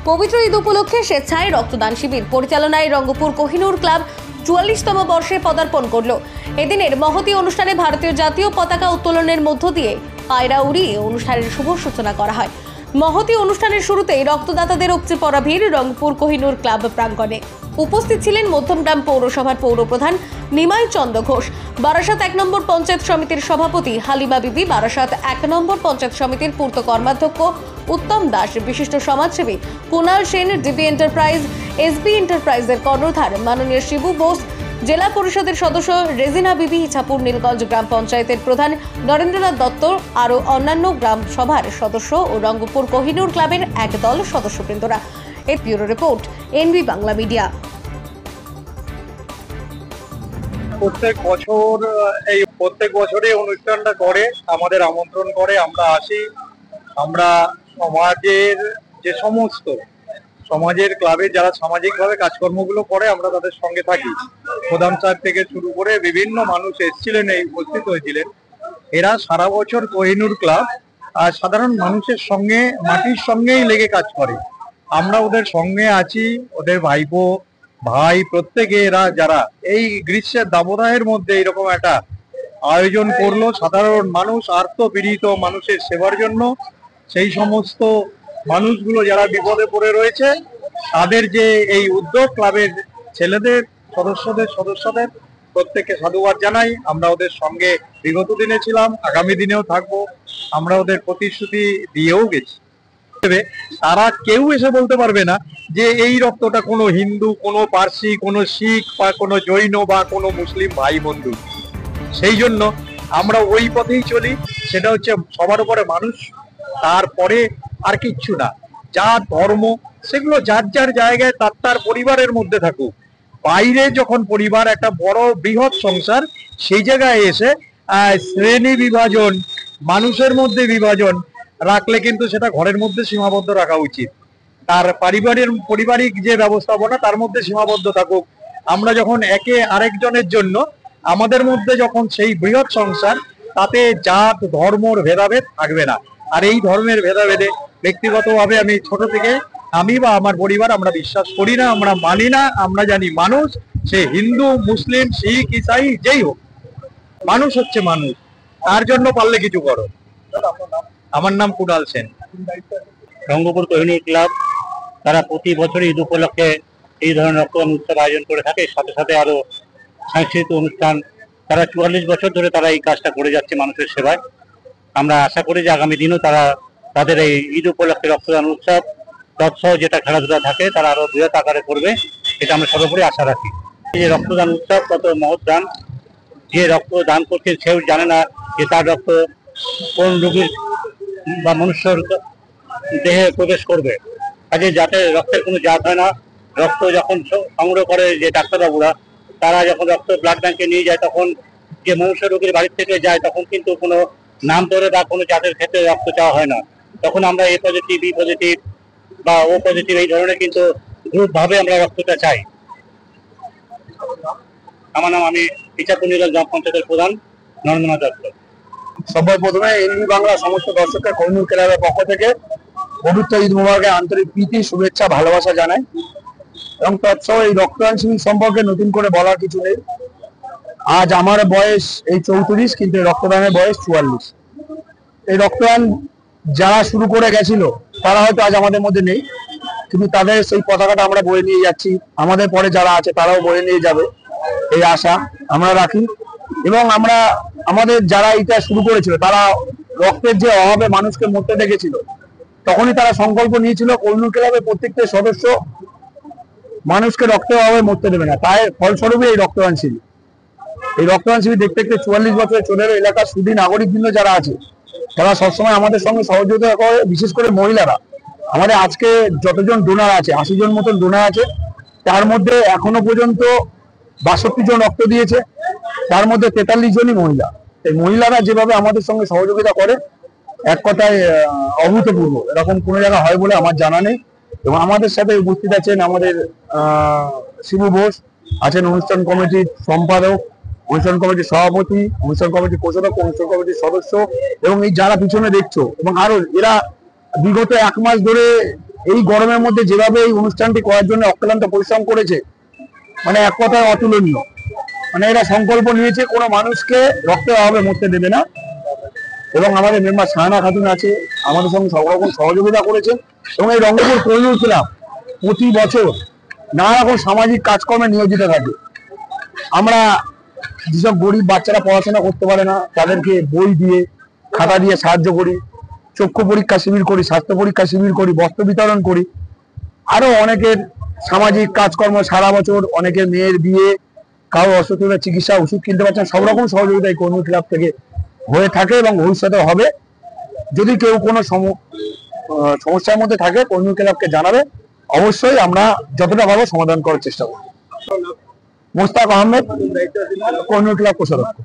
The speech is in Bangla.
পবিত্র ঈদ উপলক্ষে স্বেচ্ছায় রক্তদান শিবির পরিচালনায় রঙ্গপুর কোহিনুর ক্লাব ৪৪তম বর্ষে পদার্পণ করল। এদিনের মহতী অনুষ্ঠানে ভারতীয় জাতীয় পতাকা উত্তোলনের মধ্য দিয়ে পায়রা উড়িয়ে অনুষ্ঠানের শুভ সূচনা করা হয়। মহতী অনুষ্ঠানের শুরুতেই রক্তদাতাদের উপচে পড়া ভিড় রঙ্গপুর কোহিনুর ক্লাব প্রাঙ্গণে। উপস্থিত ছিলেন মধ্যমগ্রাম পৌরসভার পৌরপ্রধান নিমাই চন্দ্র ঘোষ, বারাসাত ১ নম্বর পঞ্চায়েত সমিতির সভাপতি হালিমা বিবি, বারাসাত ১ নম্বর পঞ্চায়েত সমিতির পূর্ত কর্মাধ্যক্ষ উত্তম দাস, বিশিষ্ট সমাজসেবী Kunal Sen, DB enterprise, SB এন্টারপ্রাইজের কর্ণধার মাননীয় শিবু বোস, জেলা পরিষদের সদস্য রেজিনা বিবি, ইছাপুর নীলগঞ্জ গ্রাম পঞ্চায়েতের প্রধান নরেন্দ্রনাথ দত্ত, আরও অন্যান্য গ্রাম সভার সদস্য ও রঙ্গপুর কোহিনুর ক্লাবের একদল সদস্যবৃন্দরা। এর bureau report, NB Bangla media. প্রত্যেক বছরে অনুষ্ঠানটা করে, আমাদের আমন্ত্রণ করে, আমরা আসি। আমরা সমাজের যে সমস্ত সমাজের ক্লাবে যারা সামাজিকভাবে কাজকর্মগুলো করে আমরা তাদের সঙ্গে থাকি। প্রধান সাহেব থেকে শুরু করে বিভিন্ন মানুষ এসেছিলেন, এই উপস্থিত হয়েছিলেন। এরা সারা বছর কোহিনুর ক্লাব আর সাধারণ মানুষের সঙ্গে, মাটির সঙ্গেই লেগে কাজ করে। আমরা ওদের সঙ্গে আছি, ওদের ভাইপো ভাই প্রত্যেকে এরা যারা এই গ্রীষ্মের দাবদাহের মধ্যে এরকম একটা আয়োজন করলো সাধারণ মানুষ, আর্তপীড়িত মানুষের সেবার জন্য। সেই সমস্ত মানুষগুলো যারা বিপদে পড়ে রয়েছে তাদের যে এই উদ্যোগ, ক্লাবের ছেলেদের সদস্যদের প্রত্যেককে সাধুবাদ জানাই। আমরা ওদের সঙ্গে বিগত দিনে ছিলাম, আগামী দিনেও থাকবো। আমরা ওদের প্রতিশ্রুতি দিয়েও গেছি। তারা কেউ এসে বলতে পারবে না যে এই রক্তটা কোনো হিন্দু, কোনো পার্সি, কোনো শিখ বা কোনো জৈন বা কোনো মুসলিম ভাই বন্ধু। সেই জন্য আমরা ওই পথেই চলি, সেটা হচ্ছে সবার উপরে মানুষ, তারপরে আর কিচ্ছু না। যার ধর্ম সেগুলো যার যার জায়গায় তার পরিবারের মধ্যে থাকুক। বাইরে যখন পরিবার একটা বড় বৃহৎ সংসার, সেই জায়গায় এসে শ্রেণী বিভাজন, মানুষের মধ্যে বিভাজন রাখলে কিন্তু সেটা ঘরের মধ্যে সীমাবদ্ধ রাখা উচিত। তার পারিবারিক যে ব্যবস্থাপনা তার মধ্যে সীমাবদ্ধ থাকুক। আমরা যখন একে আরেকজনের জন্য, আমাদের মধ্যে যখন সেই বৃহৎ সংসার, তাতে জাত ধর্মর ভেদাভেদ থাকবে না। আর এই ধর্মের ভেদাভেদে ব্যক্তিগতভাবে আমি ছোট থেকে, আমি বা আমার পরিবার, আমরা বিশ্বাস করি না, আমরা মানি না। আমরা জানি মানুষ সে হিন্দু, মুসলিম, শিখ, ইসাই যেই হোক, মানুষ হচ্ছে মানুষ। তার জন্য পারলে কিছু করো। আমার নাম কুণাল সেন। রঙ্গপুর কোহিনুর ক্লাব তারা প্রতি বছরই ঈদ উপলক্ষে এই ধরনের রক্তদান উৎসব আয়োজন করে থাকে। সাথে সাথে আরো সাংস্কৃতিক অনুষ্ঠান। তারা ৪৪ বছর ধরে তারা এই কাজটা করে যাচ্ছে মানুষের সেবায়। আমরা আশা করি যে আগামী দিনও তারা তাদের এই ঈদ উপলক্ষে রক্তদান উৎসব তৎসহ যেটা খেলাধুলা থাকে তারা আরো বৃহৎ আকারে করবে, এটা আমরা সর্বোপরি আশা রাখি। এই রক্তদান উৎসব কত মহৎ দান। যে রক্ত দান করছে সেও জানে না যে তার রক্ত কোন রোগীর বা মনুষ্যর দেহে প্রবেশ করবে। কাজে যাতে রক্তের কোনো জাত হয় না। রক্ত যখন সংগ্রহ করে যে ডাক্তারবাবুরা, তারা যখন রক্ত ব্লাড ব্যাংকে নিয়ে যায়, তখন যে মনুষ্য রোগীর বাড়ির থেকে যায় তখন কিন্তু কোনো নাম ধরে বা কোনো জাতের ক্ষেত্রে রক্ত চাওয়া হয় না। তখন আমরা এ পজিটিভ, বি পজিটিভ বা ও পজিটিভ এই ধরনের কিন্তু গ্রুপ ভাবে আমরা রক্তটা চাই। আমার নাম, আমি ইছাপুর নীলগঞ্জ গ্রাম পঞ্চায়েতের প্রধান নরেন্দ্রনাথ দত্ত। সবার প্রথমে এনবি বাংলা সমস্ত দর্শককে কোহিনুর ক্লাবের পক্ষ থেকে পবিত্র ঈদ মুবারকের আন্তরিক প্রীতি, শুভেচ্ছা, ভালোবাসা জানাই। এবং তৎসহ এই রক্তদান শিবির সম্পর্কে নতুন করে বলার কিছু নেই। আজ আমার বয়স এই 34, কিন্তু রক্তদানের বয়স 44। এই রক্তদান যারা শুরু করে গেছিল তারা হয়তো আজ আমাদের মধ্যে নেই, কিন্তু তাদের সেই পতাকাটা আমরা বয়ে নিয়ে যাচ্ছি। আমাদের পরে যারা আছে তারাও বয়ে নিয়ে যাবে, এই আশা আমরা রাখি। এবং আমরা আমাদের যারা এটা শুরু করেছিল তারা রক্তের যে অভাবে মানুষকে মরতে দেখেছিল, তখনই তারা সংকল্প নিয়েছিল কোহিনুর ক্লাবের প্রত্যেকটা সদস্য মানুষকে রক্তের অভাবে মরতে দেবে না। তাই ফলস্বরূপই এই রক্তদান শিবির। এই রক্তদান শিবির দেখতে দেখতে 44 বছরের চলে এলো। এলাকার সুদী নাগরিকবৃন্দ যারা আছে তারা সবসময় আমাদের সঙ্গে সহযোগিতা করে, বিশেষ করে মহিলারা। আমাদের আজকে যতজন ডোনার আছে, 80 জন মতন ডোনার আছে, তার মধ্যে এখনো পর্যন্ত 62 জন রক্ত দিয়েছে, তার মধ্যে 43 জনই মহিলা। এই মহিলারা যেভাবে আমাদের সঙ্গে সহযোগিতা করে, এক কথায় অভূতপূর্ব। এরকম কোনো জায়গা হয় বলে আমার জানা নেই। এবং আমাদের সাথে উপস্থিত আছেন আমাদের শিবু বোস, আছেন অনুষ্ঠান কমিটির সম্পাদক, অনুষ্ঠান কমিটির সভাপতি, অনুষ্ঠান কমিটির কোষাধ্যক্ষ, অনুষ্ঠান কমিটির সদস্য, এবং এই যারা পিছনে দেখছো, এবং আরো এরা বিগত 1 মাস ধরে এই গরমের মধ্যে যেভাবে এই অনুষ্ঠানটি করার জন্য অক্লান্ত পরিশ্রম করেছে, মানে এক কথায় অতুলনীয়। মানে এরা সংকল্প নিয়েছে কোনো মানুষকে রক্তের অভাবে মরতে দেবে না। এবং আমাদের মেম্বার শাহানা খাতুন আছে, আমাদের সঙ্গে সব রকম সহযোগিতা করেছেন। এবং এই রঙ্গপুর কোহিনূর ক্লাব প্রতি বছর নানা রকম সামাজিক কাজকর্মে নিয়োজিত থাকে। আমরা যেসব গরিব বাচ্চারা পড়াশোনা করতে পারে না তাদেরকে বই দিয়ে, খাতা দিয়ে সাহায্য করি, চক্ষু পরীক্ষা শিবির করি, স্বাস্থ্য পরীক্ষা শিবির করি, বস্ত্র বিতরণ করি। আরো অনেকের সামাজিক কাজকর্ম সারা বছর, অনেকের মেয়ের বিয়ে, কারো অসুস্থতার চিকিৎসা, ওষুধ কিনতে পারছেন, সব রকম সহযোগিতা এই কোহিনূর ক্লাব থেকে হয়ে থাকে এবং ভবিষ্যতে হবে। যদি কেউ কোনো সমস্যার মধ্যে থাকে কোহিনূর ক্লাবকে জানাবে, অবশ্যই আমরা যতটা ভালো সমাধান করার চেষ্টা করব। মোস্তাক আহমেদ, কোহিনূর ক্লাব কোষাধ্যক্ষ।